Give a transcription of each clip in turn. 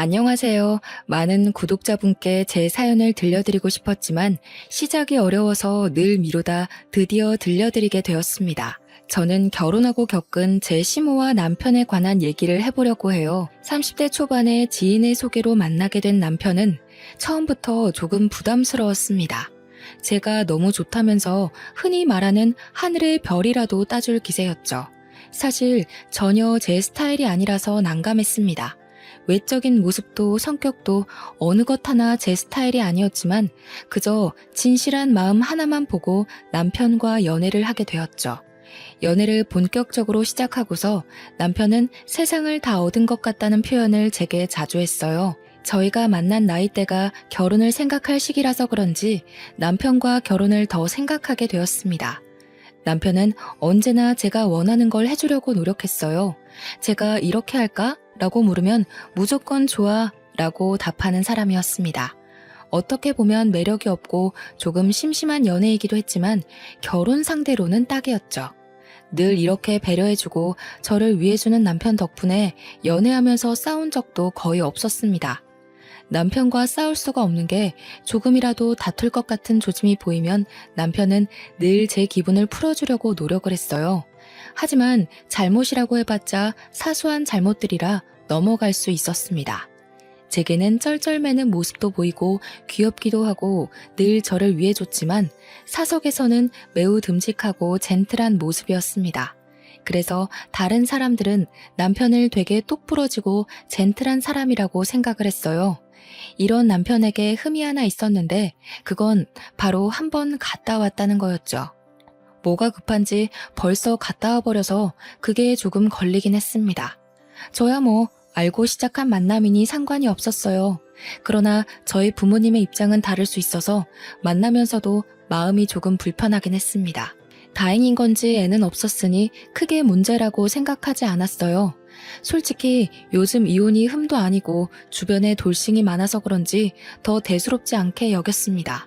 안녕하세요. 많은 구독자분께 제 사연을 들려드리고 싶었지만 시작이 어려워서 늘 미루다 드디어 들려드리게 되었습니다. 저는 결혼하고 겪은 제 시모와 남편에 관한 얘기를 해보려고 해요. 30대 초반에 지인의 소개로 만나게 된 남편은 처음부터 조금 부담스러웠습니다. 제가 너무 좋다면서 흔히 말하는 하늘의 별이라도 따줄 기세였죠. 사실 전혀 제 스타일이 아니라서 난감했습니다. 외적인 모습도 성격도 어느 것 하나 제 스타일이 아니었지만 그저 진실한 마음 하나만 보고 남편과 연애를 하게 되었죠. 연애를 본격적으로 시작하고서 남편은 세상을 다 얻은 것 같다는 표현을 제게 자주 했어요. 저희가 만난 나이대가 결혼을 생각할 시기라서 그런지 남편과 결혼을 더 생각하게 되었습니다. 남편은 언제나 제가 원하는 걸 해주려고 노력했어요. 제가 이렇게 할까? 라고 물으면 무조건 좋아 라고 답하는 사람이었습니다. 어떻게 보면 매력이 없고 조금 심심한 연애이기도 했지만 결혼 상대로는 딱이었죠. 늘 이렇게 배려해주고 저를 위해주는 남편 덕분에 연애하면서 싸운 적도 거의 없었습니다. 남편과 싸울 수가 없는 게 조금이라도 다툴 것 같은 조짐이 보이면 남편은 늘 제 기분을 풀어주려고 노력을 했어요. 하지만 잘못이라고 해봤자 사소한 잘못들이라 넘어갈 수 있었습니다. 제게는 쩔쩔매는 모습도 보이고 귀엽기도 하고 늘 저를 위해줬지만 사석에서는 매우 듬직하고 젠틀한 모습이었습니다. 그래서 다른 사람들은 남편을 되게 똑부러지고 젠틀한 사람이라고 생각을 했어요. 이런 남편에게 흠이 하나 있었는데 그건 바로 한 번 갔다 왔다는 거였죠. 뭐가 급한지 벌써 갔다 와버려서 그게 조금 걸리긴 했습니다. 저야 뭐 알고 시작한 만남이니 상관이 없었어요. 그러나 저희 부모님의 입장은 다를 수 있어서 만나면서도 마음이 조금 불편하긴 했습니다. 다행인 건지 애는 없었으니 크게 문제라고 생각하지 않았어요. 솔직히 요즘 이혼이 흠도 아니고 주변에 돌싱이 많아서 그런지 더 대수롭지 않게 여겼습니다.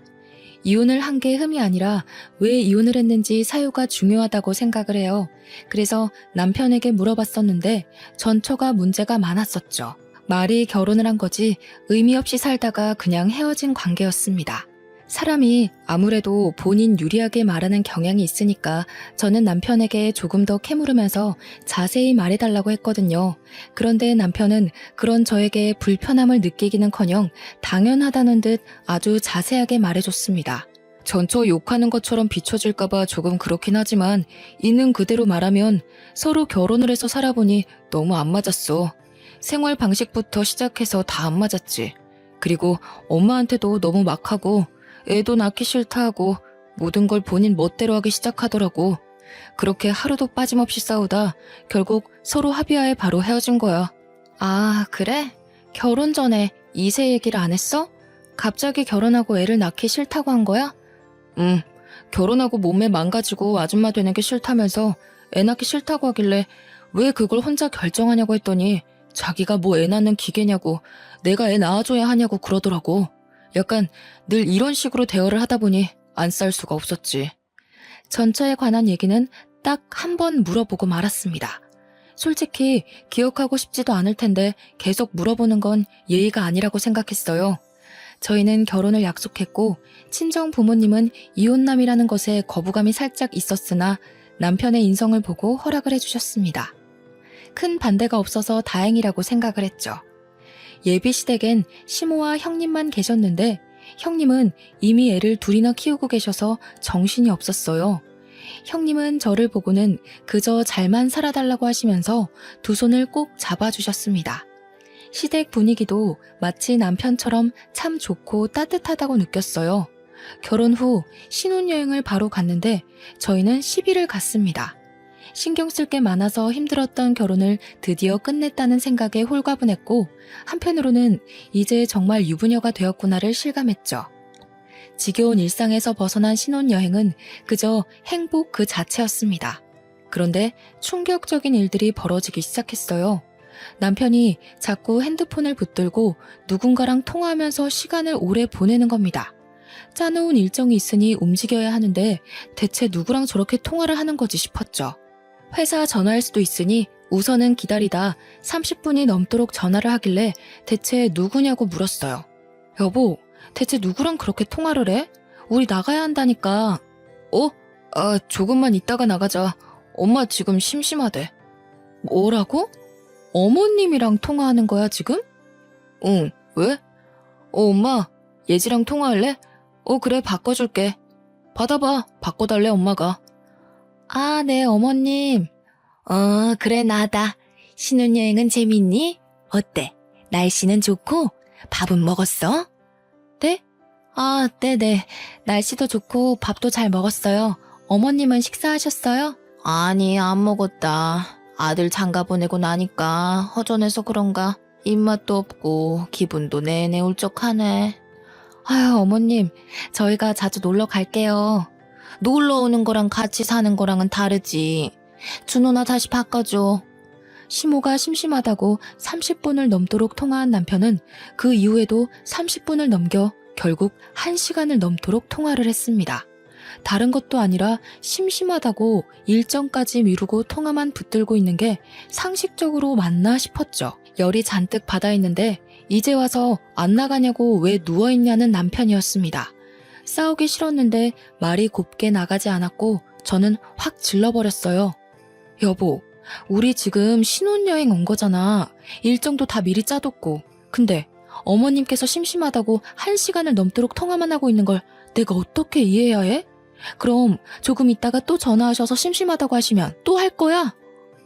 이혼을 한 게 흠이 아니라 왜 이혼을 했는지 사유가 중요하다고 생각을 해요. 그래서 남편에게 물어봤었는데 전처가 문제가 많았었죠. 말이 결혼을 한 거지 의미 없이 살다가 그냥 헤어진 관계였습니다. 사람이 아무래도 본인 유리하게 말하는 경향이 있으니까 저는 남편에게 조금 더 캐물으면서 자세히 말해달라고 했거든요. 그런데 남편은 그런 저에게 불편함을 느끼기는커녕 당연하다는 듯 아주 자세하게 말해줬습니다. 전처 욕하는 것처럼 비춰질까봐 조금 그렇긴 하지만 있는 그대로 말하면 서로 결혼을 해서 살아보니 너무 안 맞았어. 생활 방식부터 시작해서 다 안 맞았지. 그리고 엄마한테도 너무 막하고 애도 낳기 싫다 하고 모든 걸 본인 멋대로 하기 시작하더라고. 그렇게 하루도 빠짐없이 싸우다 결국 서로 합의하에 바로 헤어진 거야. 아, 그래? 결혼 전에 이세 얘기를 안 했어? 갑자기 결혼하고 애를 낳기 싫다고 한 거야? 응, 결혼하고 몸매 망가지고 아줌마 되는 게 싫다면서 애 낳기 싫다고 하길래 왜 그걸 혼자 결정하냐고 했더니 자기가 뭐 애 낳는 기계냐고 내가 애 낳아줘야 하냐고 그러더라고. 약간 늘 이런 식으로 대화를 하다 보니 안 싸울 수가 없었지. 전처에 관한 얘기는 딱 한 번 물어보고 말았습니다. 솔직히 기억하고 싶지도 않을 텐데 계속 물어보는 건 예의가 아니라고 생각했어요. 저희는 결혼을 약속했고 친정 부모님은 이혼남이라는 것에 거부감이 살짝 있었으나 남편의 인성을 보고 허락을 해주셨습니다. 큰 반대가 없어서 다행이라고 생각을 했죠. 예비시댁엔 시모와 형님만 계셨는데 형님은 이미 애를 둘이나 키우고 계셔서 정신이 없었어요. 형님은 저를 보고는 그저 잘만 살아달라고 하시면서 두 손을 꼭 잡아주셨습니다. 시댁 분위기도 마치 남편처럼 참 좋고 따뜻하다고 느꼈어요. 결혼 후 신혼여행을 바로 갔는데 저희는 10일을 갔습니다. 신경 쓸 게 많아서 힘들었던 결혼을 드디어 끝냈다는 생각에 홀가분했고 한편으로는 이제 정말 유부녀가 되었구나를 실감했죠. 지겨운 일상에서 벗어난 신혼여행은 그저 행복 그 자체였습니다. 그런데 충격적인 일들이 벌어지기 시작했어요. 남편이 자꾸 핸드폰을 붙들고 누군가랑 통화하면서 시간을 오래 보내는 겁니다. 짜놓은 일정이 있으니 움직여야 하는데 대체 누구랑 저렇게 통화를 하는 거지 싶었죠. 회사 전화일 수도 있으니 우선은 기다리다 30분이 넘도록 전화를 하길래 대체 누구냐고 물었어요. 여보, 대체 누구랑 그렇게 통화를 해? 우리 나가야 한다니까. 조금만 있다가 나가자. 엄마 지금 심심하대. 뭐라고? 어머님이랑 통화하는 거야, 지금? 응, 왜? 엄마, 예지랑 통화할래? 그래, 바꿔줄게. 받아봐, 바꿔달래, 엄마가. 아, 네, 어머님. 그래, 나다. 신혼여행은 재밌니? 어때? 날씨는 좋고? 밥은 먹었어? 네? 아, 네네. 날씨도 좋고 밥도 잘 먹었어요. 어머님은 식사하셨어요? 아니, 안 먹었다. 아들 장가 보내고 나니까 허전해서 그런가 입맛도 없고 기분도 내내 울적하네. 아유, 어머님, 저희가 자주 놀러 갈게요. 놀러 오는 거랑 같이 사는 거랑은 다르지. 준호나 다시 바꿔줘. 시모가 심심하다고 30분을 넘도록 통화한 남편은 그 이후에도 30분을 넘겨 결국 1시간을 넘도록 통화를 했습니다. 다른 것도 아니라 심심하다고 일정까지 미루고 통화만 붙들고 있는 게 상식적으로 맞나 싶었죠. 열이 잔뜩 받아 있는데 이제 와서 안 나가냐고 왜 누워있냐는 남편이었습니다. 싸우기 싫었는데 말이 곱게 나가지 않았고 저는 확 질러버렸어요. 여보, 우리 지금 신혼여행 온 거잖아. 일정도 다 미리 짜뒀고. 근데 어머님께서 심심하다고 1시간을 넘도록 통화만 하고 있는 걸 내가 어떻게 이해해야 해? 그럼 조금 있다가 또 전화하셔서 심심하다고 하시면 또 할 거야?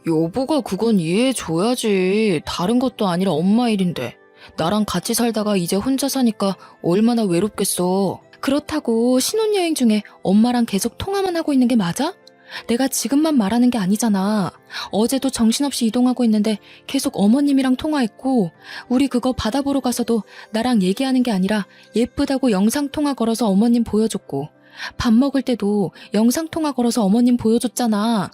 여보가 그건 이해해줘야지. 다른 것도 아니라 엄마 일인데. 나랑 같이 살다가 이제 혼자 사니까 얼마나 외롭겠어. 그렇다고 신혼여행 중에 엄마랑 계속 통화만 하고 있는 게 맞아? 내가 지금만 말하는 게 아니잖아. 어제도 정신없이 이동하고 있는데 계속 어머님이랑 통화했고, 우리 그거 바다 보러 가서도 나랑 얘기하는 게 아니라 예쁘다고 영상통화 걸어서 어머님 보여줬고, 밥 먹을 때도 영상통화 걸어서 어머님 보여줬잖아.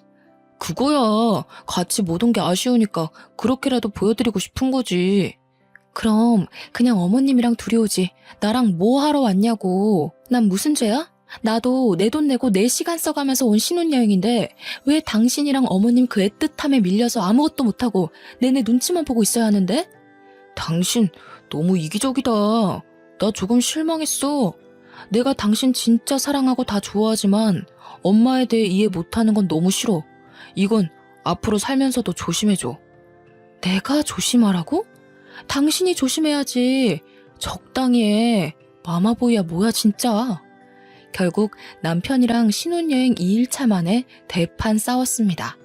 그거야. 같이 못 온 게 아쉬우니까 그렇게라도 보여드리고 싶은 거지. 그럼 그냥 어머님이랑 둘이 오지. 나랑 뭐 하러 왔냐고. 난 무슨 죄야? 나도 내 돈 내고 내 시간 써가면서 온 신혼여행인데 왜 당신이랑 어머님 그 애틋함에 밀려서 아무것도 못하고 내내 눈치만 보고 있어야 하는데? 당신 너무 이기적이다. 나 조금 실망했어. 내가 당신 진짜 사랑하고 다 좋아하지만 엄마에 대해 이해 못하는 건 너무 싫어. 이건 앞으로 살면서도 조심해줘. 내가 조심하라고? 당신이 조심해야지. 적당히 해. 마마보이야 뭐야 진짜. 결국 남편이랑 신혼여행 2일차 만에 대판 싸웠습니다.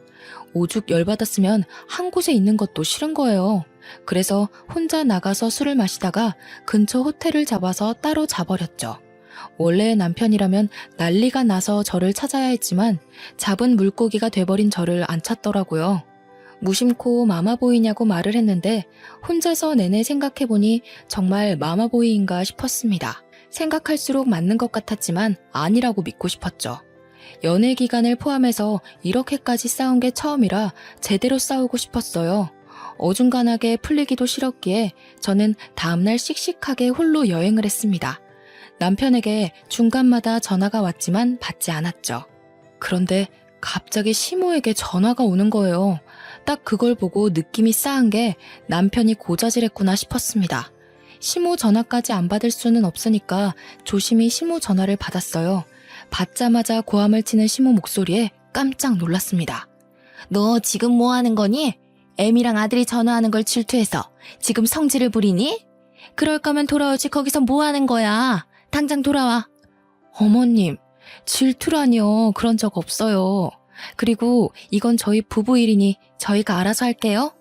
오죽 열받았으면 한 곳에 있는 것도 싫은 거예요. 그래서 혼자 나가서 술을 마시다가 근처 호텔을 잡아서 따로 자버렸죠. 원래 남편이라면 난리가 나서 저를 찾아야 했지만 잡은 물고기가 돼버린 저를 안 찾더라고요. 무심코 마마보이냐고 말을 했는데 혼자서 내내 생각해보니 정말 마마보이인가 싶었습니다. 생각할수록 맞는 것 같았지만 아니라고 믿고 싶었죠. 연애 기간을 포함해서 이렇게까지 싸운 게 처음이라 제대로 싸우고 싶었어요. 어중간하게 풀리기도 싫었기에 저는 다음날 씩씩하게 홀로 여행을 했습니다. 남편에게 중간마다 전화가 왔지만 받지 않았죠. 그런데 갑자기 시모에게 전화가 오는 거예요. 딱 그걸 보고 느낌이 싸한 게 남편이 고자질했구나 싶었습니다. 시모 전화까지 안 받을 수는 없으니까 조심히 시모 전화를 받았어요. 받자마자 고함을 치는 시모 목소리에 깜짝 놀랐습니다. 너 지금 뭐 하는 거니? 애미랑 아들이 전화하는 걸 질투해서 지금 성질을 부리니? 그럴 거면 돌아오지 거기서 뭐 하는 거야? 당장 돌아와. 어머님, 질투라니요. 그런 적 없어요. 그리고 이건 저희 부부 일이니 저희가 알아서 할게요.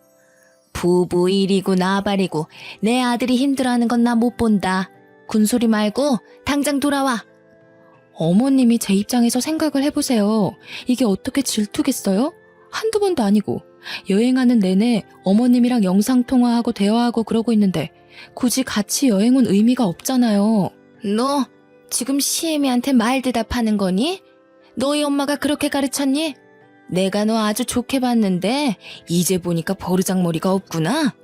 부부 일이고 나발이고 내 아들이 힘들어하는 건 나 못 본다. 군소리 말고 당장 돌아와. 어머님이 제 입장에서 생각을 해보세요. 이게 어떻게 질투겠어요? 한두 번도 아니고 여행하는 내내 어머님이랑 영상통화하고 대화하고 그러고 있는데 굳이 같이 여행 온 의미가 없잖아요. 너 지금 시애미한테 말 대답하는 거니? 너희 엄마가 그렇게 가르쳤니? 내가 너 아주 좋게 봤는데 이제 보니까 버르장머리가 없구나.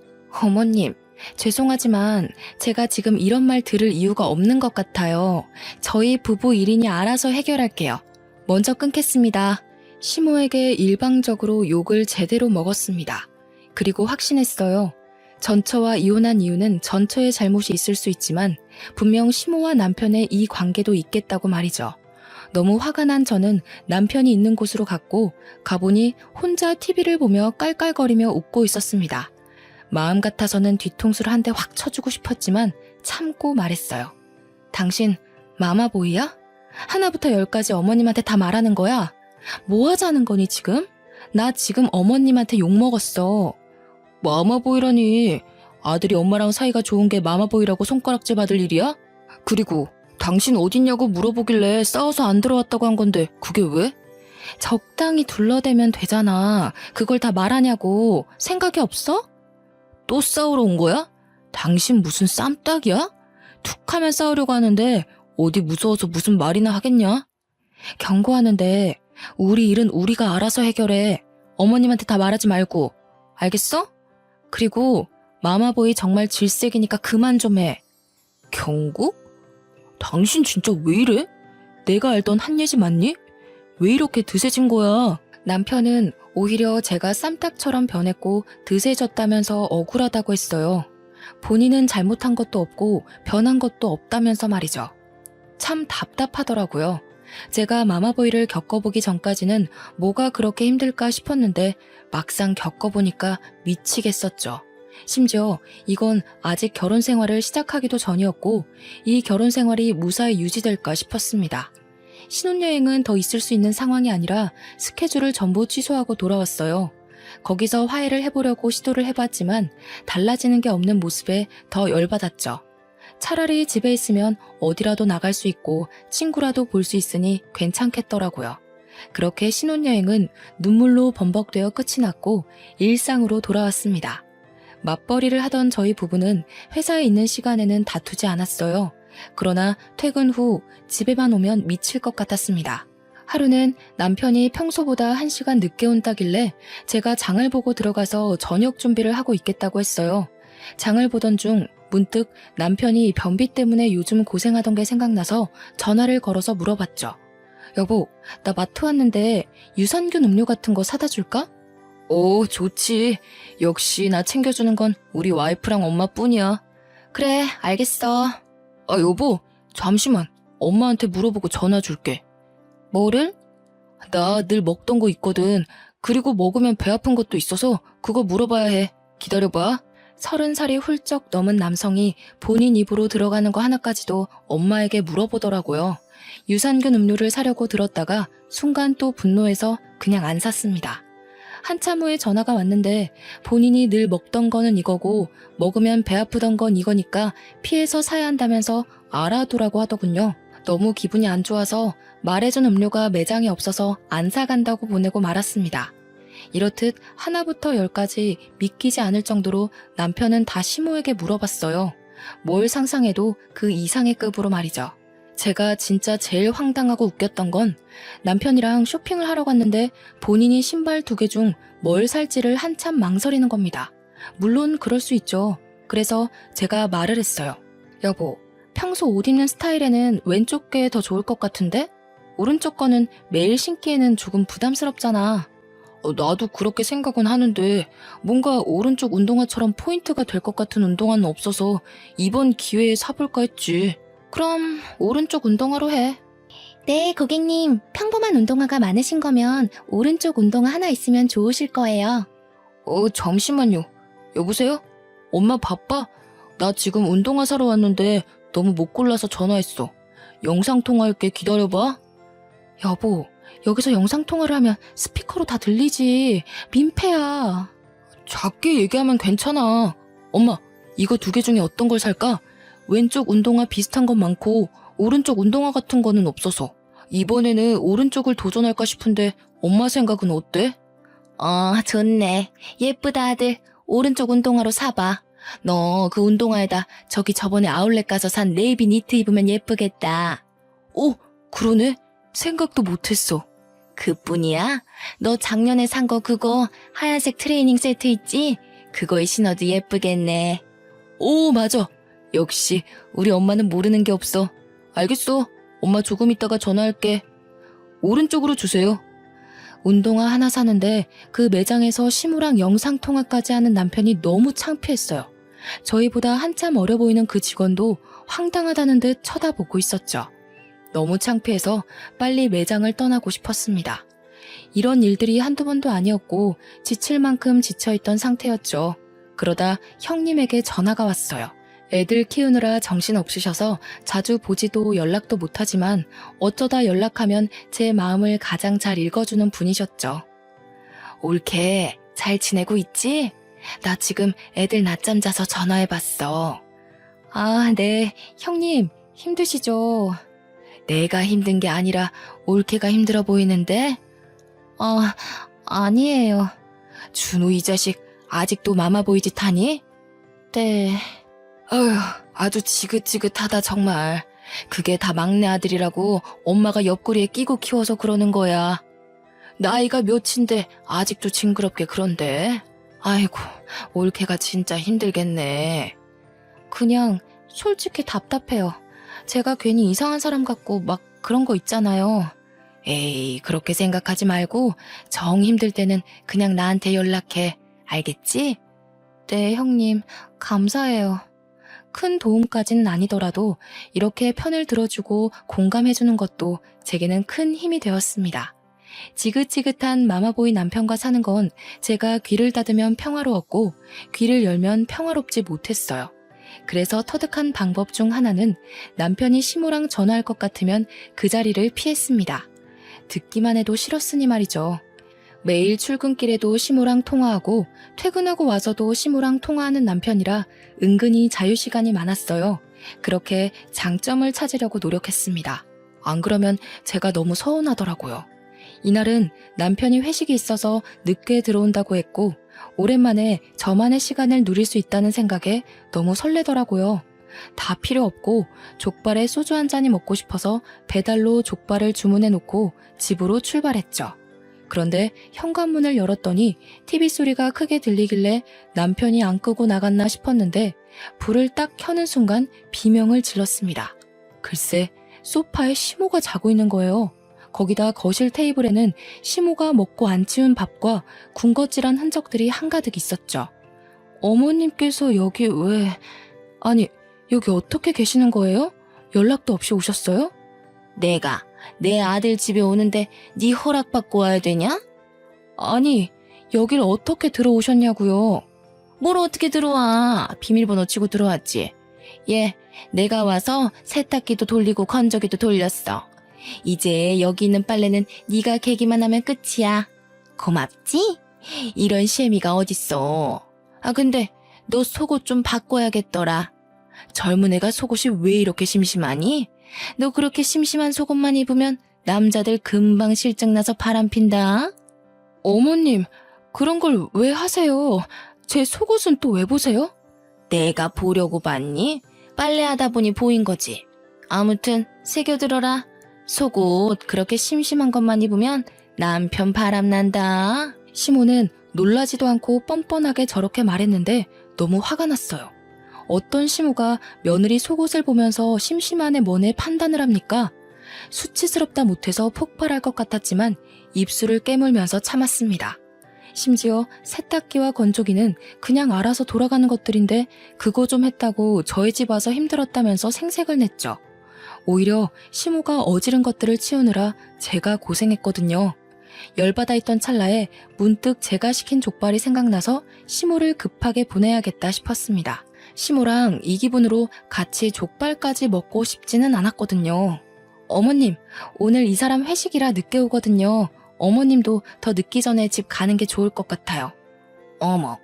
어머님, 죄송하지만 제가 지금 이런 말 들을 이유가 없는 것 같아요. 저희 부부 일이니 알아서 해결할게요. 먼저 끊겠습니다. 시모에게 일방적으로 욕을 제대로 먹었습니다. 그리고 확신했어요. 전처와 이혼한 이유는 전처의 잘못이 있을 수 있지만 분명 시모와 남편의 이 관계도 있겠다고 말이죠. 너무 화가 난 저는 남편이 있는 곳으로 갔고 가보니 혼자 TV를 보며 깔깔거리며 웃고 있었습니다. 마음 같아서는 뒤통수를 한 대 확 쳐주고 싶었지만 참고 말했어요. 당신 마마보이야? 하나부터 열까지 어머님한테 다 말하는 거야? 뭐 하자는 거니 지금? 나 지금 어머님한테 욕먹었어. 마마보이라니. 아들이 엄마랑 사이가 좋은 게 마마보이라고 손가락질 받을 일이야? 그리고 당신 어딨냐고 물어보길래 싸워서 안 들어왔다고 한 건데 그게 왜? 적당히 둘러대면 되잖아. 그걸 다 말하냐고. 생각이 없어? 또 싸우러 온 거야? 당신 무슨 쌈딱이야? 툭하면 싸우려고 하는데 어디 무서워서 무슨 말이나 하겠냐? 경고하는데 우리 일은 우리가 알아서 해결해. 어머님한테 다 말하지 말고. 알겠어? 그리고 마마보이 정말 질색이니까 그만 좀 해. 경고? 당신 진짜 왜 이래? 내가 알던 한예지 맞니? 왜 이렇게 드세진 거야? 남편은 오히려 제가 쌈딱처럼 변했고 드세졌다면서 억울하다고 했어요. 본인은 잘못한 것도 없고 변한 것도 없다면서 말이죠. 참 답답하더라고요. 제가 마마보이를 겪어보기 전까지는 뭐가 그렇게 힘들까 싶었는데 막상 겪어보니까 미치겠었죠. 심지어 이건 아직 결혼 생활을 시작하기도 전이었고 이 결혼 생활이 무사히 유지될까 싶었습니다. 신혼여행은 더 있을 수 있는 상황이 아니라 스케줄을 전부 취소하고 돌아왔어요. 거기서 화해를 해보려고 시도를 해봤지만 달라지는 게 없는 모습에 더 열받았죠. 차라리 집에 있으면 어디라도 나갈 수 있고 친구라도 볼 수 있으니 괜찮겠더라고요. 그렇게 신혼여행은 눈물로 범벅되어 끝이 났고 일상으로 돌아왔습니다. 맞벌이를 하던 저희 부부는 회사에 있는 시간에는 다투지 않았어요. 그러나 퇴근 후 집에만 오면 미칠 것 같았습니다. 하루는 남편이 평소보다 1시간 늦게 온다길래 제가 장을 보고 들어가서 저녁 준비를 하고 있겠다고 했어요. 장을 보던 중 문득 남편이 변비 때문에 요즘 고생하던 게 생각나서 전화를 걸어서 물어봤죠. 여보, 나 마트 왔는데 유산균 음료 같은 거 사다 줄까? 오, 좋지. 역시 나 챙겨주는 건 우리 와이프랑 엄마뿐이야. 그래, 알겠어. 아, 여보, 잠시만. 엄마한테 물어보고 전화 줄게. 뭐를? 나 늘 먹던 거 있거든. 그리고 먹으면 배 아픈 것도 있어서 그거 물어봐야 해. 기다려봐. 30살이 훌쩍 넘은 남성이 본인 입으로 들어가는 거 하나까지도 엄마에게 물어보더라고요. 유산균 음료를 사려고 들었다가 순간 또 분노해서 그냥 안 샀습니다. 한참 후에 전화가 왔는데 본인이 늘 먹던 거는 이거고 먹으면 배 아프던 건 이거니까 피해서 사야 한다면서 알아두라고 하더군요. 너무 기분이 안 좋아서 말해준 음료가 매장에 없어서 안 사간다고 보내고 말았습니다. 이렇듯 하나부터 10까지 믿기지 않을 정도로 남편은 다 시모에게 물어봤어요. 뭘 상상해도 그 이상의 급으로 말이죠. 제가 진짜 제일 황당하고 웃겼던 건 남편이랑 쇼핑을 하러 갔는데 본인이 신발 2개 중 뭘 살지를 한참 망설이는 겁니다. 물론 그럴 수 있죠. 그래서 제가 말을 했어요. 여보, 평소 옷 입는 스타일에는 왼쪽 게 더 좋을 것 같은데? 오른쪽 거는 매일 신기에는 조금 부담스럽잖아. 나도 그렇게 생각은 하는데 뭔가 오른쪽 운동화처럼 포인트가 될 것 같은 운동화는 없어서 이번 기회에 사볼까 했지. 그럼 오른쪽 운동화로 해. 네, 고객님. 평범한 운동화가 많으신 거면 오른쪽 운동화 하나 있으면 좋으실 거예요. 잠시만요. 여보세요? 엄마 바빠? 나 지금 운동화 사러 왔는데 너무 못 골라서 전화했어. 영상통화할게. 기다려봐. 여보, 여기서 영상통화를 하면 스피커로 다 들리지. 민폐야. 작게 얘기하면 괜찮아. 엄마, 이거 2개 중에 어떤 걸 살까? 왼쪽 운동화 비슷한 건 많고 오른쪽 운동화 같은 거는 없어서 이번에는 오른쪽을 도전할까 싶은데 엄마 생각은 어때? 좋네. 예쁘다 아들. 오른쪽 운동화로 사봐. 너 그 운동화에다 저기 저번에 아울렛 가서 산 네이비 니트 입으면 예쁘겠다. 그러네. 생각도 못했어. 그뿐이야? 너 작년에 산 거 그거 하얀색 트레이닝 세트 있지? 그거에 신어도 예쁘겠네. 맞아. 역시 우리 엄마는 모르는 게 없어. 알겠어. 엄마 조금 있다가 전화할게. 오른쪽으로 주세요. 운동화 하나 사는데 그 매장에서 시무랑 영상통화까지 하는 남편이 너무 창피했어요. 저희보다 한참 어려 보이는 그 직원도 황당하다는 듯 쳐다보고 있었죠. 너무 창피해서 빨리 매장을 떠나고 싶었습니다. 이런 일들이 한두 번도 아니었고 지칠 만큼 지쳐있던 상태였죠. 그러다 형님에게 전화가 왔어요. 애들 키우느라 정신없으셔서 자주 보지도 연락도 못하지만 어쩌다 연락하면 제 마음을 가장 잘 읽어주는 분이셨죠. 올케, 잘 지내고 있지? 나 지금 애들 낮잠 자서 전화해봤어. 아, 네. 형님, 힘드시죠? 내가 힘든 게 아니라 올케가 힘들어 보이는데? 아니에요. 준우 이 자식 아직도 마마보이 짓 하니? 네. 어휴, 아주 지긋지긋하다 정말. 그게 다 막내 아들이라고 엄마가 옆구리에 끼고 키워서 그러는 거야. 나이가 몇인데 아직도 징그럽게 그런데. 아이고, 올케가 진짜 힘들겠네. 그냥 솔직히 답답해요. 제가 괜히 이상한 사람 같고 막 그런 거 있잖아요. 에이, 그렇게 생각하지 말고 정 힘들 때는 그냥 나한테 연락해. 알겠지? 네, 형님. 감사해요. 큰 도움까지는 아니더라도 이렇게 편을 들어주고 공감해주는 것도 제게는 큰 힘이 되었습니다. 지긋지긋한 마마보이 남편과 사는 건 제가 귀를 닫으면 평화로웠고 귀를 열면 평화롭지 못했어요. 그래서 터득한 방법 중 하나는 남편이 시모랑 전화할 것 같으면 그 자리를 피했습니다. 듣기만 해도 싫었으니 말이죠. 매일 출근길에도 시모랑 통화하고 퇴근하고 와서도 시모랑 통화하는 남편이라 은근히 자유시간이 많았어요. 그렇게 장점을 찾으려고 노력했습니다. 안 그러면 제가 너무 서운하더라고요. 이날은 남편이 회식이 있어서 늦게 들어온다고 했고 오랜만에 저만의 시간을 누릴 수 있다는 생각에 너무 설레더라고요. 다 필요 없고 족발에 소주 한 잔이 먹고 싶어서 배달로 족발을 주문해 놓고 집으로 출발했죠. 그런데 현관문을 열었더니 TV 소리가 크게 들리길래 남편이 안 끄고 나갔나 싶었는데 불을 딱 켜는 순간 비명을 질렀습니다. 글쎄, 소파에 시모가 자고 있는 거예요. 거기다 거실 테이블에는 시모가 먹고 안 치운 밥과 군것질한 흔적들이 한가득 있었죠. 어머님께서 여기 왜... 아니, 여기 어떻게 계시는 거예요? 연락도 없이 오셨어요? 내가 내 아들 집에 오는데 네 허락받고 와야 되냐? 아니, 여길 어떻게 들어오셨냐고요? 뭘 어떻게 들어와? 비밀번호 치고 들어왔지. 예, 내가 와서 세탁기도 돌리고 건조기도 돌렸어. 이제 여기 있는 빨래는 네가 개기만 하면 끝이야. 고맙지? 이런 시애미가 어딨어. 아, 근데 너 속옷 좀 바꿔야겠더라. 젊은 애가 속옷이 왜 이렇게 심심하니? 너 그렇게 심심한 속옷만 입으면 남자들 금방 실증나서 바람핀다. 어머님, 그런 걸 왜 하세요? 제 속옷은 또 왜 보세요? 내가 보려고 봤니? 빨래하다 보니 보인 거지. 아무튼 새겨들어라. 속옷 그렇게 심심한 것만 입으면 남편 바람난다. 시모는 놀라지도 않고 뻔뻔하게 저렇게 말했는데 너무 화가 났어요. 어떤 시모가 며느리 속옷을 보면서 심심하네 뭐네 판단을 합니까? 수치스럽다 못해서 폭발할 것 같았지만 입술을 깨물면서 참았습니다. 심지어 세탁기와 건조기는 그냥 알아서 돌아가는 것들인데 그거 좀 했다고 저희 집 와서 힘들었다면서 생색을 냈죠. 오히려 시모가 어지른 것들을 치우느라 제가 고생했거든요. 열받아 있던 찰나에 문득 제가 시킨 족발이 생각나서 시모를 급하게 보내야겠다 싶었습니다. 시모랑 이 기분으로 같이 족발까지 먹고 싶지는 않았거든요. 어머님, 오늘 이 사람 회식이라 늦게 오거든요. 어머님도 더 늦기 전에 집 가는 게 좋을 것 같아요. 어머,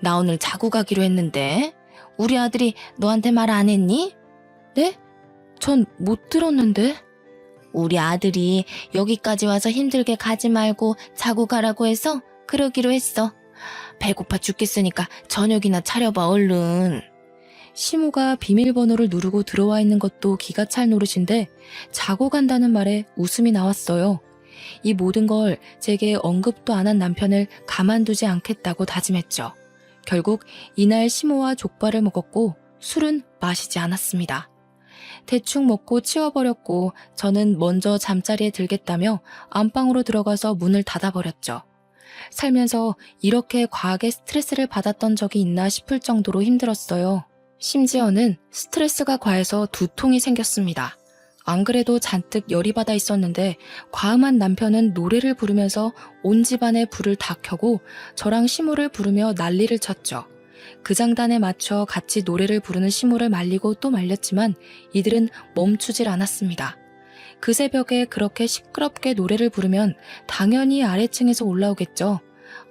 나 오늘 자고 가기로 했는데 우리 아들이 너한테 말 안 했니? 네? 전 못 들었는데. 우리 아들이 여기까지 와서 힘들게 가지 말고 자고 가라고 해서 그러기로 했어. 배고파 죽겠으니까 저녁이나 차려봐 얼른. 시모가 비밀번호를 누르고 들어와 있는 것도 기가 찰 노릇인데 자고 간다는 말에 웃음이 나왔어요. 이 모든 걸 제게 언급도 안 한 남편을 가만두지 않겠다고 다짐했죠. 결국 이날 시모와 족발을 먹었고 술은 마시지 않았습니다. 대충 먹고 치워버렸고 저는 먼저 잠자리에 들겠다며 안방으로 들어가서 문을 닫아버렸죠. 살면서 이렇게 과하게 스트레스를 받았던 적이 있나 싶을 정도로 힘들었어요. 심지어는 스트레스가 과해서 두통이 생겼습니다. 안 그래도 잔뜩 열이 받아 있었는데 과음한 남편은 노래를 부르면서 온 집안에 불을 다 켜고 저랑 시무를 부르며 난리를 쳤죠. 그 장단에 맞춰 같이 노래를 부르는 시무를 말리고 또 말렸지만 이들은 멈추질 않았습니다. 그 새벽에 그렇게 시끄럽게 노래를 부르면 당연히 아래층에서 올라오겠죠.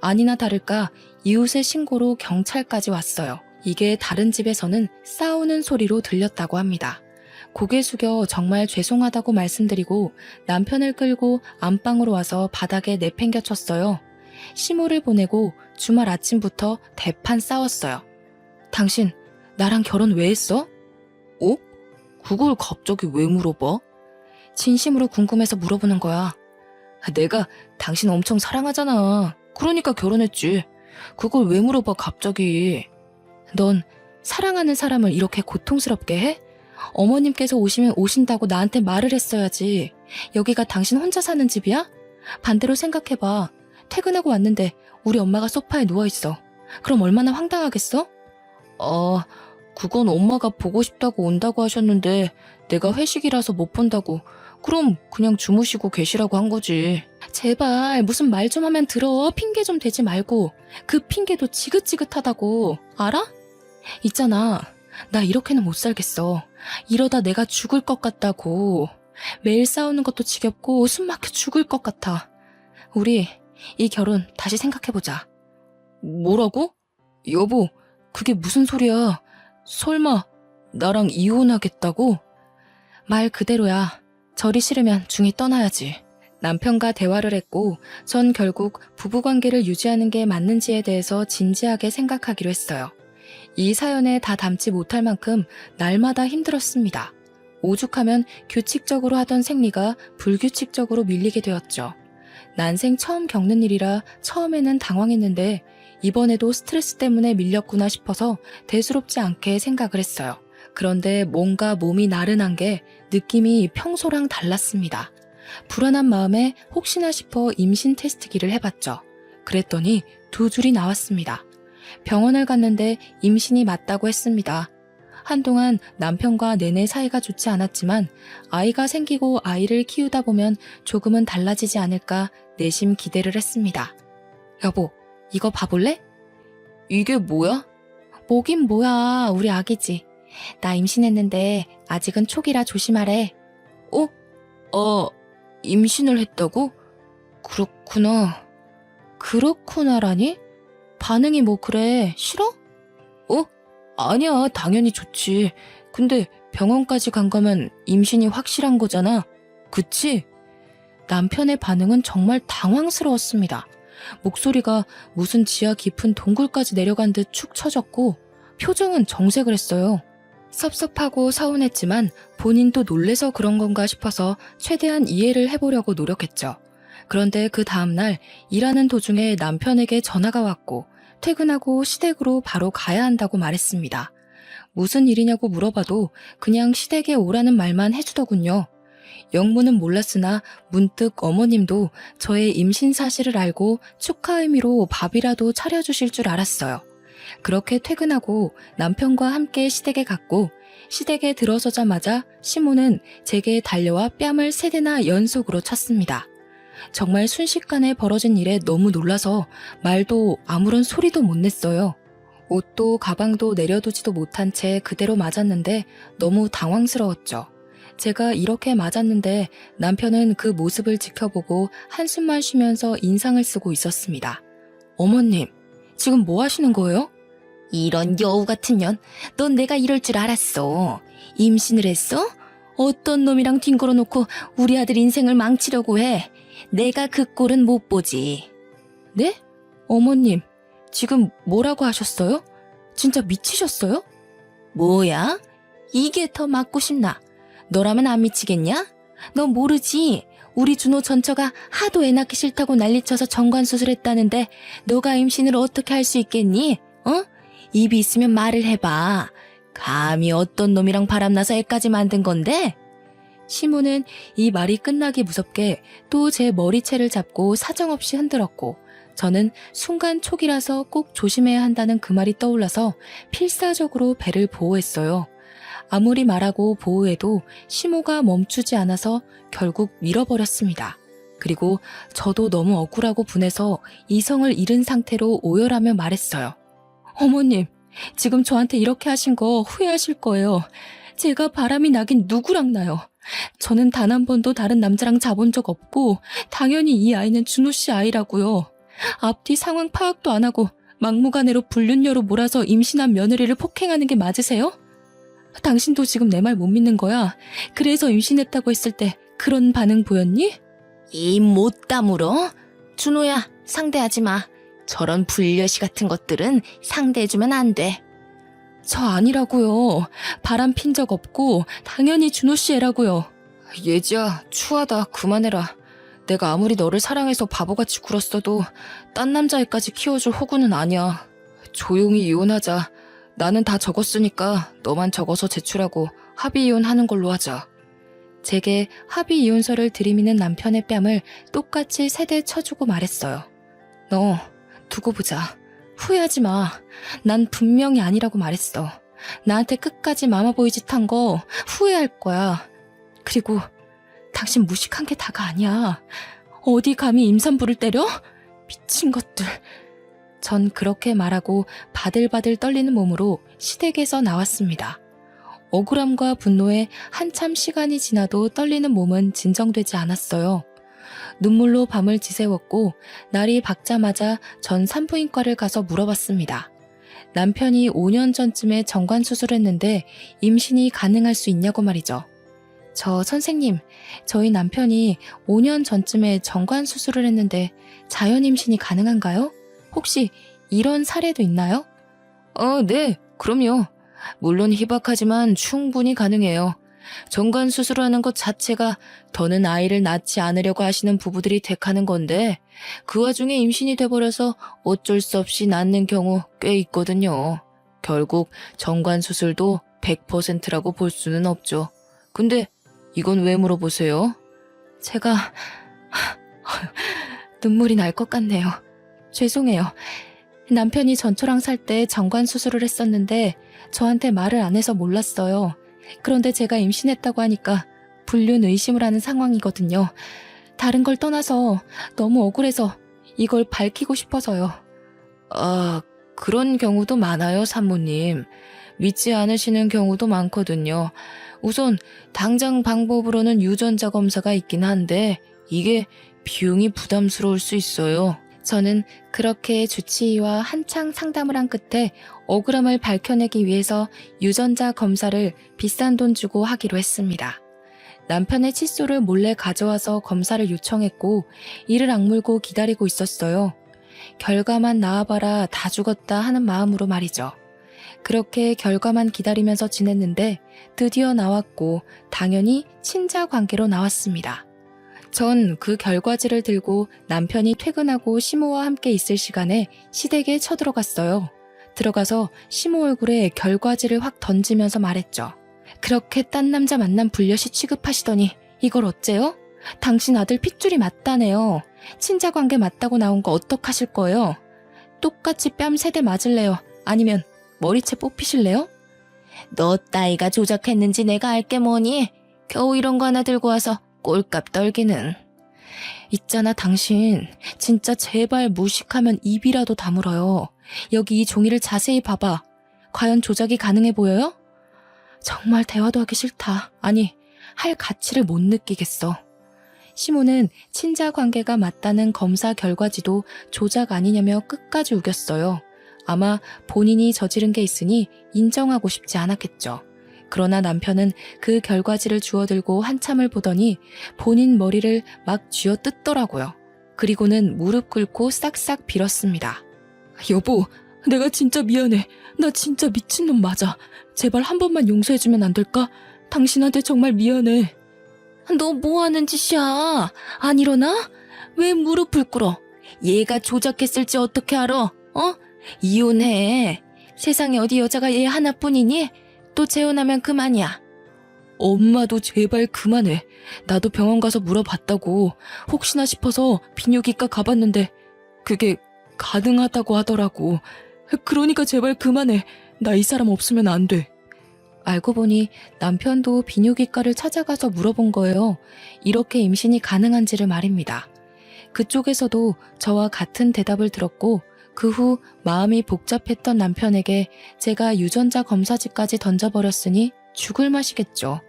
아니나 다를까 이웃의 신고로 경찰까지 왔어요. 이게 다른 집에서는 싸우는 소리로 들렸다고 합니다. 고개 숙여 정말 죄송하다고 말씀드리고 남편을 끌고 안방으로 와서 바닥에 내팽겨 쳤어요. 시모를 보내고 주말 아침부터 대판 싸웠어요. 당신 나랑 결혼 왜 했어? 어? 그걸 갑자기 왜 물어봐? 진심으로 궁금해서 물어보는 거야. 내가 당신 엄청 사랑하잖아. 그러니까 결혼했지. 그걸 왜 물어봐 갑자기. 넌 사랑하는 사람을 이렇게 고통스럽게 해? 어머님께서 오시면 오신다고 나한테 말을 했어야지. 여기가 당신 혼자 사는 집이야? 반대로 생각해봐. 퇴근하고 왔는데 우리 엄마가 소파에 누워있어. 그럼 얼마나 황당하겠어? 그건 엄마가 보고 싶다고 온다고 하셨는데 내가 회식이라서 못 본다고. 그럼 그냥 주무시고 계시라고 한 거지. 제발 무슨 말 좀 하면 들어. 핑계 좀 대지 말고. 그 핑계도 지긋지긋하다고. 알아? 있잖아. 나 이렇게는 못 살겠어. 이러다 내가 죽을 것 같다고. 매일 싸우는 것도 지겹고 숨 막혀 죽을 것 같아. 우리 이 결혼 다시 생각해보자. 뭐라고? 여보, 그게 무슨 소리야. 설마 나랑 이혼하겠다고? 말 그대로야. 절이 싫으면 중이 떠나야지. 남편과 대화를 했고 전 결국 부부관계를 유지하는 게 맞는지에 대해서 진지하게 생각하기로 했어요. 이 사연에 다 담지 못할 만큼 날마다 힘들었습니다. 오죽하면 규칙적으로 하던 생리가 불규칙적으로 밀리게 되었죠. 난생 처음 겪는 일이라 처음에는 당황했는데 이번에도 스트레스 때문에 밀렸구나 싶어서 대수롭지 않게 생각을 했어요. 그런데 뭔가 몸이 나른한 게 느낌이 평소랑 달랐습니다. 불안한 마음에 혹시나 싶어 임신 테스트기를 해봤죠. 그랬더니 2줄이 나왔습니다. 병원을 갔는데 임신이 맞다고 했습니다. 한동안 남편과 내내 사이가 좋지 않았지만 아이가 생기고 아이를 키우다 보면 조금은 달라지지 않을까 내심 기대를 했습니다. 여보, 이거 봐볼래? 이게 뭐야? 뭐긴 뭐야, 우리 아기지. 나 임신했는데 아직은 초기라 조심하래. 임신을 했다고? 그렇구나. 그렇구나라니? 반응이 뭐 그래, 싫어? 아니야, 당연히 좋지. 근데 병원까지 간 거면 임신이 확실한 거잖아. 그치? 남편의 반응은 정말 당황스러웠습니다. 목소리가 무슨 지하 깊은 동굴까지 내려간 듯 축 처졌고 표정은 정색을 했어요. 섭섭하고 서운했지만 본인도 놀래서 그런 건가 싶어서 최대한 이해를 해보려고 노력했죠. 그런데 그 다음날 일하는 도중에 남편에게 전화가 왔고 퇴근하고 시댁으로 바로 가야 한다고 말했습니다. 무슨 일이냐고 물어봐도 그냥 시댁에 오라는 말만 해주더군요. 영문은 몰랐으나 문득 어머님도 저의 임신 사실을 알고 축하 의미로 밥이라도 차려주실 줄 알았어요. 그렇게 퇴근하고 남편과 함께 시댁에 갔고 시댁에 들어서자마자 시모는 제게 달려와 뺨을 3대나 연속으로 쳤습니다. 정말 순식간에 벌어진 일에 너무 놀라서 말도 아무런 소리도 못 냈어요. 옷도 가방도 내려두지도 못한 채 그대로 맞았는데 너무 당황스러웠죠. 제가 이렇게 맞았는데 남편은 그 모습을 지켜보고 한숨만 쉬면서 인상을 쓰고 있었습니다. 어머님, 지금 뭐 하시는 거예요? 이런 여우 같은 년, 넌 내가 이럴 줄 알았어. 임신을 했어? 어떤 놈이랑 뒹굴어 놓고 우리 아들 인생을 망치려고 해. 내가 그 꼴은 못 보지. 네? 어머님, 지금 뭐라고 하셨어요? 진짜 미치셨어요? 뭐야? 이게 더 맞고 싶나? 너라면 안 미치겠냐? 너 모르지? 우리 준호 전처가 하도 애 낳기 싫다고 난리쳐서 정관수술했다는데 너가 임신을 어떻게 할 수 있겠니? 입이 있으면 말을 해봐. 감히 어떤 놈이랑 바람나서 애까지 만든 건데? 시모는 이 말이 끝나기 무섭게 또 제 머리채를 잡고 사정없이 흔들었고, 저는 순간 촉이라서 꼭 조심해야 한다는 그 말이 떠올라서 필사적으로 배를 보호했어요. 아무리 말하고 보호해도 시모가 멈추지 않아서 결국 밀어버렸습니다. 그리고 저도 너무 억울하고 분해서 이성을 잃은 상태로 오열하며 말했어요. 어머님, 지금 저한테 이렇게 하신 거 후회하실 거예요. 제가 바람이 나긴 누구랑 나요. 저는 단 한 번도 다른 남자랑 자본 적 없고 당연히 이 아이는 준호 씨 아이라고요. 앞뒤 상황 파악도 안 하고 막무가내로 불륜녀로 몰아서 임신한 며느리를 폭행하는 게 맞으세요? 당신도 지금 내 말 못 믿는 거야. 그래서 임신했다고 했을 때 그런 반응 보였니? 이 못 다물어? 준호야, 상대하지 마. 저런 불려시 같은 것들은 상대해주면 안 돼. 저 아니라고요. 바람 핀 적 없고 당연히 준호 씨 애라고요. 예지야, 추하다. 그만해라. 내가 아무리 너를 사랑해서 바보같이 굴었어도 딴 남자애까지 키워줄 호구는 아니야. 조용히 이혼하자. 나는 다 적었으니까 너만 적어서 제출하고 합의 이혼하는 걸로 하자. 제게 합의 이혼서를 들이미는 남편의 뺨을 똑같이 세대 쳐주고 말했어요. 너 두고 보자. 후회하지 마. 난 분명히 아니라고 말했어. 나한테 끝까지 마마보이 짓 한 거 후회할 거야. 그리고 당신 무식한 게 다가 아니야. 어디 감히 임산부를 때려? 미친 것들. 전 그렇게 말하고 바들바들 떨리는 몸으로 시댁에서 나왔습니다. 억울함과 분노에 한참 시간이 지나도 떨리는 몸은 진정되지 않았어요. 눈물로 밤을 지새웠고 날이 밝자마자 전 산부인과를 가서 물어봤습니다. 남편이 5년 전쯤에 정관수술했는데 임신이 가능할 수 있냐고 말이죠. 저 선생님, 저희 남편이 5년 전쯤에 정관수술을 했는데 자연 임신이 가능한가요? 혹시 이런 사례도 있나요? 네, 그럼요. 물론 희박하지만 충분히 가능해요. 정관 수술하는 것 자체가 더는 아이를 낳지 않으려고 하시는 부부들이 택하는 건데 그 와중에 임신이 돼버려서 어쩔 수 없이 낳는 경우 꽤 있거든요. 결국 정관 수술도 100%라고 볼 수는 없죠. 근데 이건 왜 물어보세요? 제가 눈물이 날 것 같네요. 죄송해요. 남편이 전초랑 살 때 정관 수술을 했었는데 저한테 말을 안 해서 몰랐어요. 그런데 제가 임신했다고 하니까 불륜 의심을 하는 상황이거든요. 다른 걸 떠나서 너무 억울해서 이걸 밝히고 싶어서요. 그런 경우도 많아요, 산모님. 믿지 않으시는 경우도 많거든요. 우선 당장 방법으로는 유전자 검사가 있긴 한데 이게 비용이 부담스러울 수 있어요. 저는 그렇게 주치의와 한창 상담을 한 끝에 억울함을 밝혀내기 위해서 유전자 검사를 비싼 돈 주고 하기로 했습니다. 남편의 칫솔을 몰래 가져와서 검사를 요청했고 이를 악물고 기다리고 있었어요. 결과만 나와봐라 다 죽었다 하는 마음으로 말이죠. 그렇게 결과만 기다리면서 지냈는데 드디어 나왔고 당연히 친자 관계로 나왔습니다. 전 그 결과지를 들고 남편이 퇴근하고 시모와 함께 있을 시간에 시댁에 쳐들어갔어요. 들어가서 시모 얼굴에 결과지를 확 던지면서 말했죠. 그렇게 딴 남자 만남 불려시 취급하시더니 이걸 어째요? 당신 아들 핏줄이 맞다네요. 친자관계 맞다고 나온 거 어떡하실 거예요? 똑같이 뺨 3대 맞을래요? 아니면 머리채 뽑히실래요? 너 따위가 조작했는지 내가 알게 뭐니? 겨우 이런 거 하나 들고 와서 꼴값 떨기는. 있잖아 당신 진짜 제발 무식하면 입이라도 다물어요. 여기 이 종이를 자세히 봐봐. 과연 조작이 가능해 보여요? 정말 대화도 하기 싫다. 아니 할 가치를 못 느끼겠어. 시모는 친자 관계가 맞다는 검사 결과지도 조작 아니냐며 끝까지 우겼어요. 아마 본인이 저지른 게 있으니 인정하고 싶지 않았겠죠. 그러나 남편은 그 결과지를 주워들고 한참을 보더니 본인 머리를 막 쥐어뜯더라고요. 그리고는 무릎 꿇고 싹싹 빌었습니다. 여보, 내가 진짜 미안해. 나 진짜 미친놈 맞아. 제발 한 번만 용서해주면 안 될까? 당신한테 정말 미안해. 너 뭐하는 짓이야? 안 일어나? 왜 무릎을 꿇어? 얘가 조작했을지 어떻게 알아? 이혼해. 세상에 어디 여자가 얘 하나뿐이니? 또 재혼하면 그만이야. 엄마도 제발 그만해. 나도 병원 가서 물어봤다고. 혹시나 싶어서 비뇨기과 가봤는데 그게 가능하다고 하더라고. 그러니까 제발 그만해. 나 이 사람 없으면 안 돼. 알고 보니 남편도 비뇨기과를 찾아가서 물어본 거예요. 이렇게 임신이 가능한지를 말입니다. 그쪽에서도 저와 같은 대답을 들었고 그 후 마음이 복잡했던 남편에게 제가 유전자 검사지까지 던져버렸으니 죽을 맛이겠죠.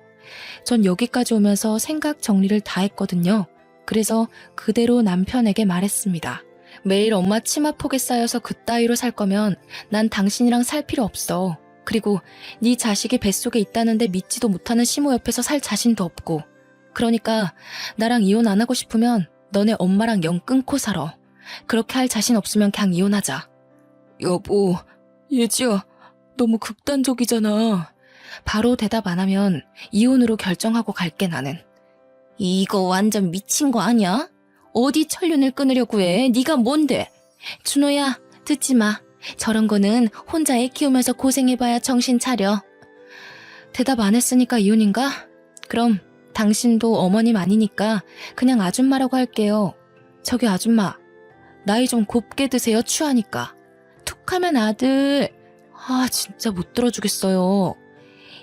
전 여기까지 오면서 생각 정리를 다 했거든요. 그래서 그대로 남편에게 말했습니다. 매일 엄마 치마폭에 쌓여서 그따위로 살 거면 난 당신이랑 살 필요 없어. 그리고 네 자식이 뱃속에 있다는데 믿지도 못하는 시모 옆에서 살 자신도 없고. 그러니까 나랑 이혼 안 하고 싶으면 너네 엄마랑 영 끊고 살아. 그렇게 할 자신 없으면 그냥 이혼하자. 여보, 예지야, 너무 극단적이잖아. 바로 대답 안 하면 이혼으로 결정하고 갈게 나는. 이거 완전 미친 거 아니야? 어디 천륜을 끊으려고 해? 네가 뭔데? 준호야, 듣지 마. 저런 거는 혼자 애 키우면서 고생해봐야 정신 차려. 대답 안 했으니까 이혼인가? 그럼 당신도 어머님 아니니까 그냥 아줌마라고 할게요. 저기 아줌마, 나이 좀 곱게 드세요. 추하니까. 툭하면 아들. 아 진짜 못 들어주겠어요.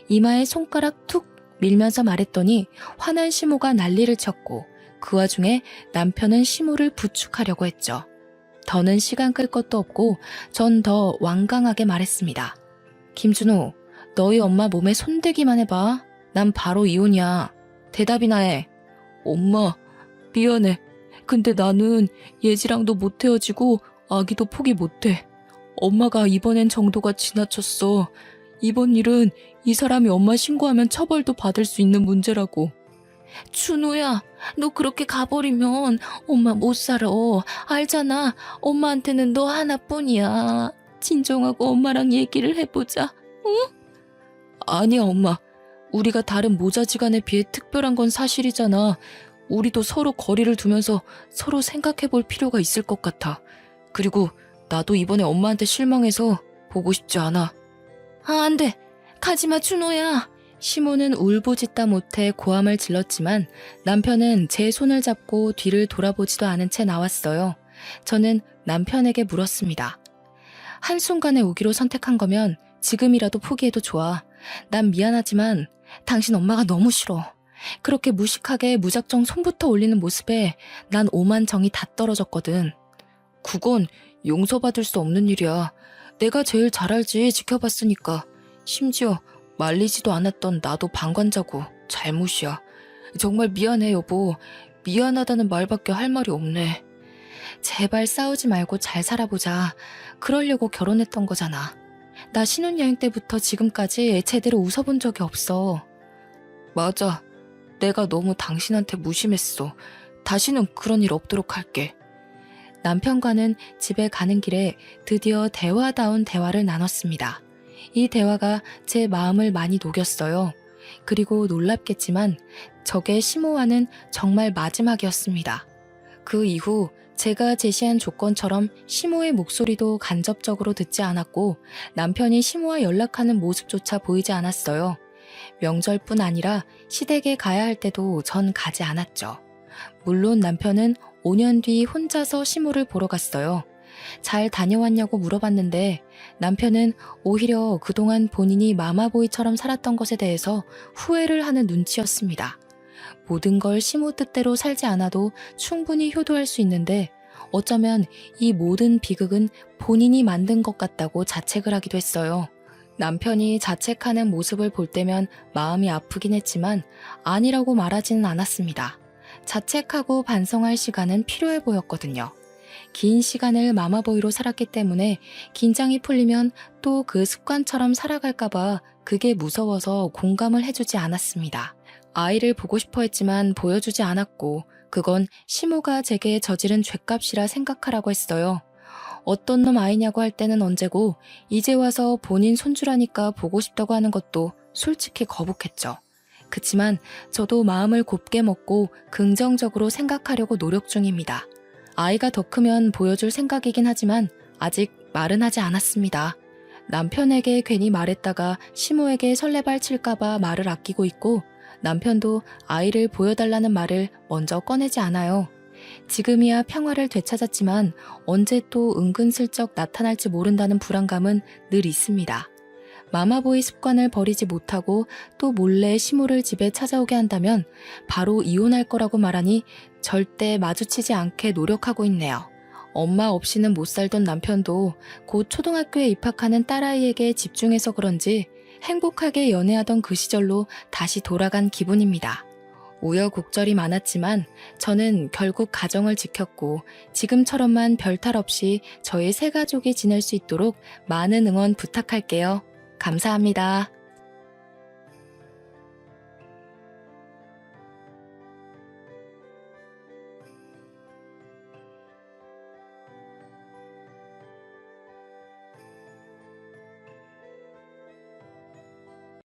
이마에 손가락 툭 밀면서 말했더니 화난 시모가 난리를 쳤고 그 와중에 남편은 시모를 부축하려고 했죠. 더는 시간 끌 것도 없고 전 더 완강하게 말했습니다. 김준호, 너희 엄마 몸에 손대기만 해봐. 난 바로 이혼이야. 대답이나 해. 엄마, 미안해. 근데 나는 예지랑도 못 헤어지고 아기도 포기 못해. 엄마가 이번엔 정도가 지나쳤어. 이번 일은 이 사람이 엄마 신고하면 처벌도 받을 수 있는 문제라고. 준호야, 너 그렇게 가버리면 엄마 못 살아. 알잖아. 엄마한테는 너 하나뿐이야. 진정하고 엄마랑 얘기를 해보자. 응? 아니야, 엄마. 우리가 다른 모자지간에 비해 특별한 건 사실이잖아. 우리도 서로 거리를 두면서 서로 생각해 볼 필요가 있을 것 같아. 그리고 나도 이번에 엄마한테 실망해서 보고 싶지 않아. 아, 안 돼. 가지마, 준호야. 시모는 울보짖다 못해 고함을 질렀지만 남편은 제 손을 잡고 뒤를 돌아보지도 않은 채 나왔어요. 저는 남편에게 물었습니다. 한순간에 오기로 선택한 거면 지금이라도 포기해도 좋아. 난 미안하지만 당신 엄마가 너무 싫어. 그렇게 무식하게 무작정 손부터 올리는 모습에 난 오만 정이 다 떨어졌거든. 그건 용서받을 수 없는 일이야. 내가 제일 잘 알지. 지켜봤으니까. 심지어 말리지도 않았던 나도 방관자고 잘못이야. 정말 미안해 여보. 미안하다는 말밖에 할 말이 없네. 제발 싸우지 말고 잘 살아보자. 그러려고 결혼했던 거잖아. 나 신혼여행 때부터 지금까지 제대로 웃어본 적이 없어. 맞아. 내가 너무 당신한테 무심했어. 다시는 그런 일 없도록 할게. 남편과는 집에 가는 길에 드디어 대화다운 대화를 나눴습니다. 이 대화가 제 마음을 많이 녹였어요. 그리고 놀랍겠지만 저게 시모와는 정말 마지막이었습니다. 그 이후 제가 제시한 조건처럼 시모의 목소리도 간접적으로 듣지 않았고 남편이 시모와 연락하는 모습조차 보이지 않았어요. 명절뿐 아니라 시댁에 가야 할 때도 전 가지 않았죠. 물론 남편은 5년 뒤 혼자서 시모를 보러 갔어요. 잘 다녀왔냐고 물어봤는데 남편은 오히려 그동안 본인이 마마보이처럼 살았던 것에 대해서 후회를 하는 눈치였습니다. 모든 걸 시모 뜻대로 살지 않아도 충분히 효도할 수 있는데 어쩌면 이 모든 비극은 본인이 만든 것 같다고 자책을 하기도 했어요. 남편이 자책하는 모습을 볼 때면 마음이 아프긴 했지만 아니라고 말하지는 않았습니다. 자책하고 반성할 시간은 필요해 보였거든요. 긴 시간을 마마보이로 살았기 때문에 긴장이 풀리면 또 그 습관처럼 살아갈까봐 그게 무서워서 공감을 해주지 않았습니다. 아이를 보고 싶어 했지만 보여주지 않았고 그건 시모가 제게 저지른 죄값이라 생각하라고 했어요. 어떤 놈 아이냐고 할 때는 언제고 이제 와서 본인 손주라니까 보고 싶다고 하는 것도 솔직히 거북했죠. 그치만 저도 마음을 곱게 먹고 긍정적으로 생각하려고 노력 중입니다. 아이가 더 크면 보여줄 생각이긴 하지만 아직 말은 하지 않았습니다. 남편에게 괜히 말했다가 시모에게 설레발 칠까봐 말을 아끼고 있고 남편도 아이를 보여달라는 말을 먼저 꺼내지 않아요. 지금이야 평화를 되찾았지만 언제 또 은근슬쩍 나타날지 모른다는 불안감은 늘 있습니다. 마마보이 습관을 버리지 못하고 또 몰래 시모를 집에 찾아오게 한다면 바로 이혼할 거라고 말하니 절대 마주치지 않게 노력하고 있네요. 엄마 없이는 못 살던 남편도 곧 초등학교에 입학하는 딸아이에게 집중해서 그런지 행복하게 연애하던 그 시절로 다시 돌아간 기분입니다. 우여곡절이 많았지만 저는 결국 가정을 지켰고 지금처럼만 별탈 없이 저희 세 가족이 지낼 수 있도록 많은 응원 부탁할게요. 감사합니다.